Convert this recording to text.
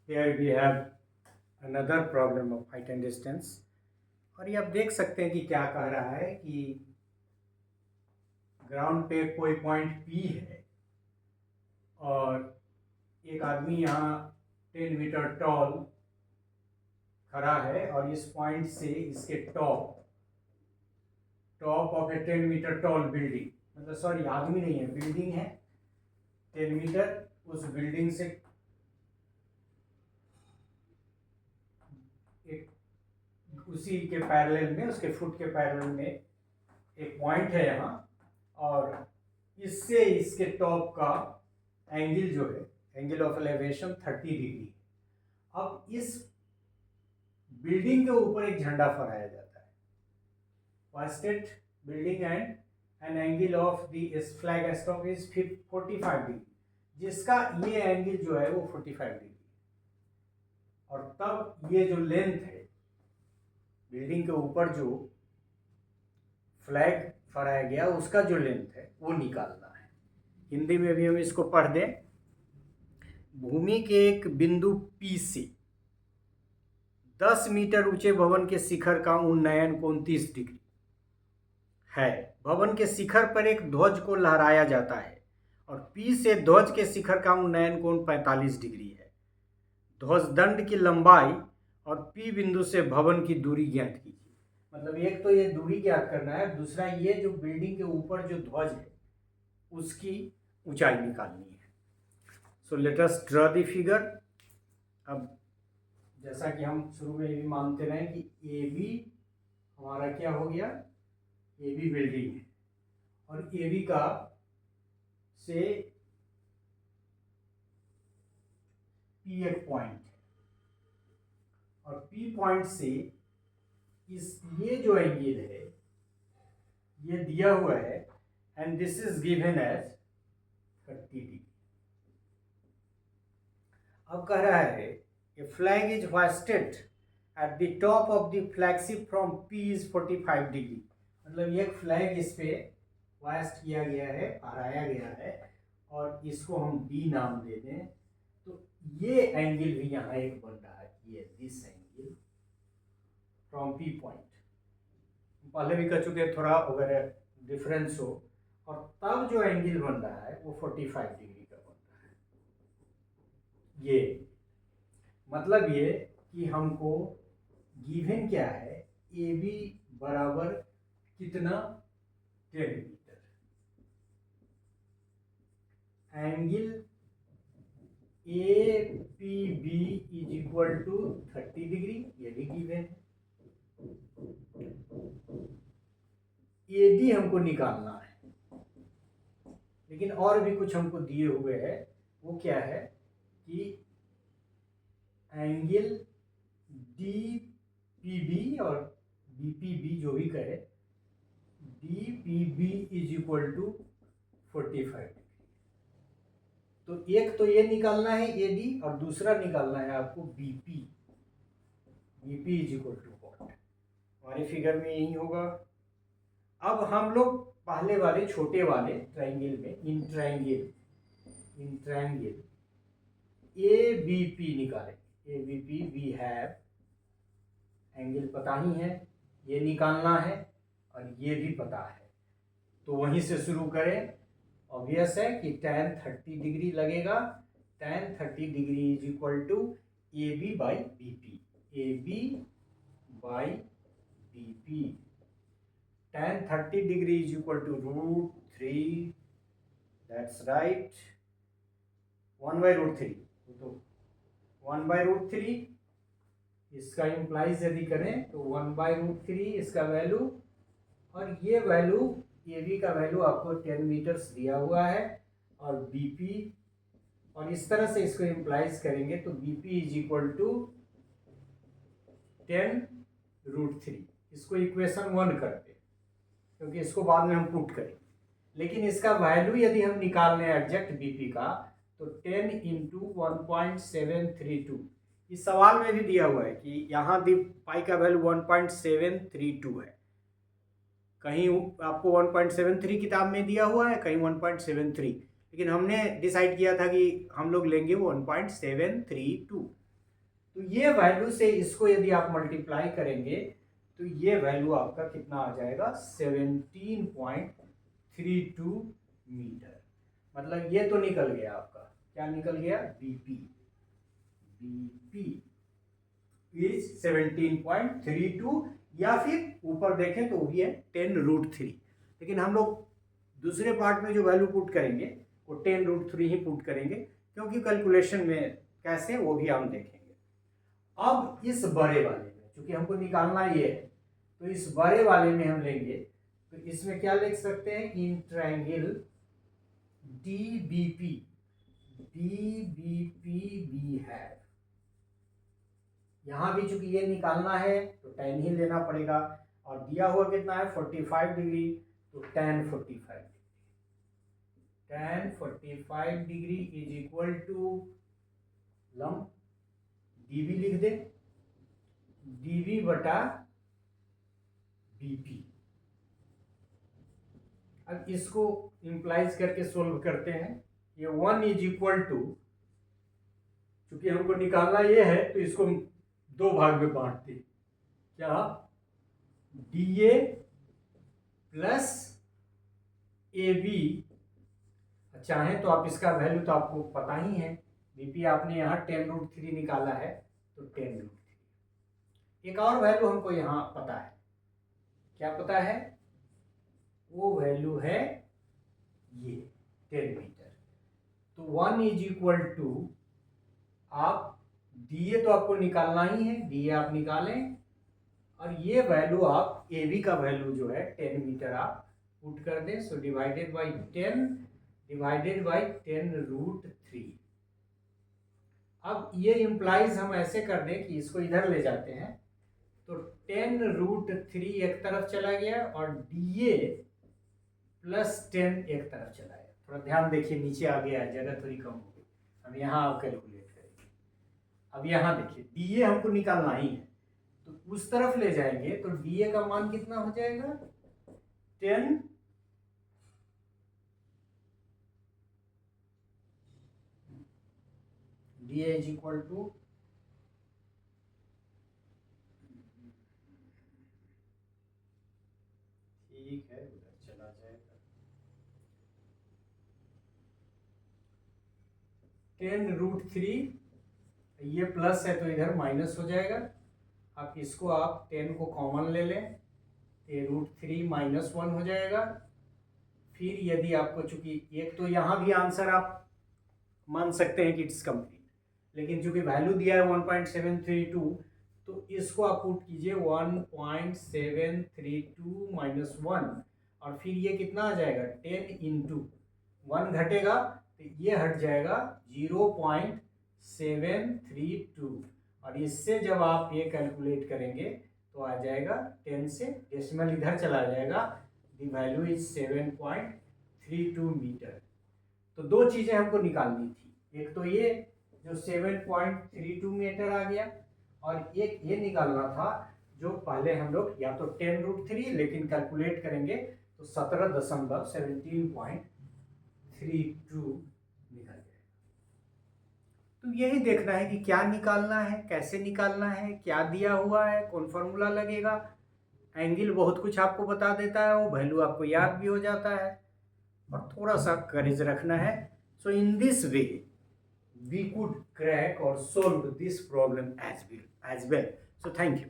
Here we have another problem of height and distance। और ये आप देख सकते हैं कि क्या कह रहा है कि ग्राउंड पे कोई पॉइंट P है और एक आदमी यहाँ 10 मीटर टॉल खड़ा है और इस पॉइंट से इसके top of a 10 metre tall building, मतलब सॉरी आदमी नहीं है, बिल्डिंग है 10 मीटर, उस बिल्डिंग से एक उसी के पैरेलल में, उसके फुट के पैरेलल में एक पॉइंट है यहाँ, और इससे इसके टॉप का एंगल जो है, एंगल ऑफ एलिवेशन 30 डिग्री। अब इस बिल्डिंग के ऊपर एक झंडा फहराया जाता है, wasted building and an angle of this flag stock is 45 degree, जिसका ये एंगल जो है वो 45 डिग्री। और तब ये जो लेंथ है बिल्डिंग के ऊपर जो फ्लैग फहराया गया उसका जो लेंथ है वो निकालना है। हिंदी में भी हम इसको पढ़ दें। भूमि के एक बिंदु P से 10 मीटर ऊंचे भवन के शिखर का उन्नयन कोण 30 डिग्री है। भवन के शिखर पर एक ध्वज को लहराया जाता है और P से ध्वज के शिखर का उन्नयन कोण 45 डिग्री है। ध्वजदंड की लंबाई और P बिंदु से भवन की दूरी ज्ञात कीजिए। मतलब एक तो ये दूरी ज्ञात करना है, दूसरा ये जो बिल्डिंग के ऊपर जो ध्वज है उसकी ऊंचाई निकालनी है। So let us draw the figure. अब जैसा कि हम शुरू में भी मानते रहे कि AB हमारा क्या हो गया, AB बिल्डिंग है और AB का से P एक पॉइंट है और P पॉइंट से ये जो एंगल है ये दिया हुआ है and this is given as 30 degree. अब कह रहा है a flag is hoisted at the top of the flagship from P is 45 degree. मतलब एक फ्लैग इस पे होस्ट किया गया है, फहराया गया है और इसको हम D नाम दे दें, तो ये एंगल भी यहाँ एक बन रहा है, ये this angle from P point. पहले भी कह चुके थोड़ा अगर डिफरेंस हो, और तब जो एंगल बन रहा है वो 45 डिग्री का बन रहा है। ये मतलब ये कि हमको गिवन क्या है, AB बराबर कितना 10 metre, angle APB is equal to 30 degree, ये भी गिवन है। AD हमको निकालना है, लेकिन और भी कुछ हमको दिए हुए हैं। वो क्या है कि एंगल DPB और BPB जो भी कहे, DPB is equal to 45 degree. तो एक तो ये निकालना है AD और दूसरा निकालना है आपको BP is equal to what, हमारी फिगर में यही होगा। अब हम लोग पहले वाले छोटे वाले ट्रायंगल में इन ट्रायंगल ABP निकालेंगे। ABP वी हैव एंगल पता ही है, ये निकालना है और ये भी पता है, तो वहीं से शुरू करें। ऑब्वियस है कि tan 30 डिग्री लगेगा। tan 30 degree is equal to AB by BP, AB by BP। tan 30 degree is equal to √3, that's right, 1 by √3। तो 1 by √3 इसका इम्प्लाइज यदि करें तो 1 by √3 इसका वैल्यू, और ये वैल्यू AB का वैल्यू आपको 10 मीटर्स दिया हुआ है और BP, और इस तरह से इसको इम्प्लाइज करेंगे तो BP इज इक्वल टू 10√3। इसको इक्वेशन 1 करते हैं क्योंकि इसको बाद में हम पुट करेंगे, लेकिन इसका वैल्यू यदि हम निकाल लें एग्जैक्ट BP का तो 10 इंटू 1.732, इस सवाल में भी दिया हुआ है कि यहाँ पाई का वैल्यू 1.732 है। कहीं आपको 1.73 किताब में दिया हुआ है, कहीं 1.73, लेकिन हमने डिसाइड किया था कि हम लोग लेंगे 1.732। तो ये वैल्यू से इसको यदि आप मल्टीप्लाई करेंगे तो ये वैल्यू आपका कितना आ जाएगा 17.32 मीटर। मतलब ये तो निकल गया आपका, क्या निकल गया, बीपी। बीपी इज 17.32 या फिर ऊपर देखें तो भी है 10√3। लेकिन हम लोग दूसरे पार्ट में जो वैल्यू पुट करेंगे वो 10√3 ही पुट करेंगे, क्योंकि कैलकुलेशन में कैसे वो भी हम देखेंगे। अब इस बड़े वाले में चूंकि हमको निकालना ये है, तो इस बड़े वाले में हम लेंगे तो इसमें क्या लिख सकते हैं, in triangle DBP we have. यहां भी चूंकि ये निकालना है तो tan ही लेना पड़ेगा, और दिया हुआ कितना है 45 डिग्री, तो tan 45 degree. tan 45 degree is equal to लंब dV लिख दे, dV बटा BP। अब इसको इंप्लाइज करके सोल्व करते हैं। ये 1 इज इक्वल टू, चूंकि हमको निकालना ये है तो इसको दो भाग में बांटते, क्या, DA प्लस AB। चाहें तो आप इसका वैल्यू तो आपको पता ही है, बीपी आपने यहाँ 10√3 निकाला है तो 10√3। एक और वैल्यू हमको यहाँ पता है, क्या पता है, वो वैल्यू है ये 10 मीटर। तो 1 इज इक्वल टू, आप DA तो आपको निकालना ही है, DA आप निकालें, और ये वैल्यू आप AB का वैल्यू जो है 10 मीटर आप पुट कर दें। So divided by 10 divided by 10√3। अब ये इम्प्लाइज हम ऐसे कर दें कि इसको इधर ले जाते हैं, तो 10√3 एक तरफ चला गया और DA प्लस 10 एक तरफ चला गया। थोड़ा ध्यान देखिए, नीचे आ गया, जगह थोड़ी कम हो गई। हम यहाँ आप कैलकुलेट करेंगे। अब यहाँ देखिए DA हमको निकालना ही है, तो उस तरफ ले जाएंगे तो DA का मान कितना हो जाएगा 10, DA इज इक्वल टू, ठीक है उधर चला जाएगा, 10√3। ये प्लस है तो इधर माइनस हो जाएगा। आप इसको आप 10 को कॉमन ले लें, √3 -1 हो जाएगा। फिर यदि आपको, चूंकि एक तो यहाँ भी आंसर आप मान सकते हैं कि इट्स कंप्लीट, लेकिन चूंकि वैल्यू दिया है 1.732, तो इसको आप पुट कीजिए 1.732 -1, और फिर ये कितना आ जाएगा 10 इंटू 1 घटेगा तो ये हट जाएगा 0.732, और इससे जब आप ये कैलकुलेट करेंगे तो आ जाएगा 10 से डेसिमल इधर चला जाएगा, द वैल्यू इज 7.32 मीटर। तो दो चीज़ें हमको निकालनी थी, एक तो ये जो 7.32 मीटर आ गया, और एक ये निकालना था जो पहले हम लोग या तो 10√3, लेकिन कैलकुलेट करेंगे तो 17.32 निकल जाएगा। तो यही देखना है कि क्या निकालना है, कैसे निकालना है, क्या दिया हुआ है, कौन फॉर्मूला लगेगा। एंगल बहुत कुछ आपको बता देता है, वो वैल्यू आपको याद भी हो जाता है, और थोड़ा सा करेज रखना है। So in this way we could crack or solve this problem as well. So thank you.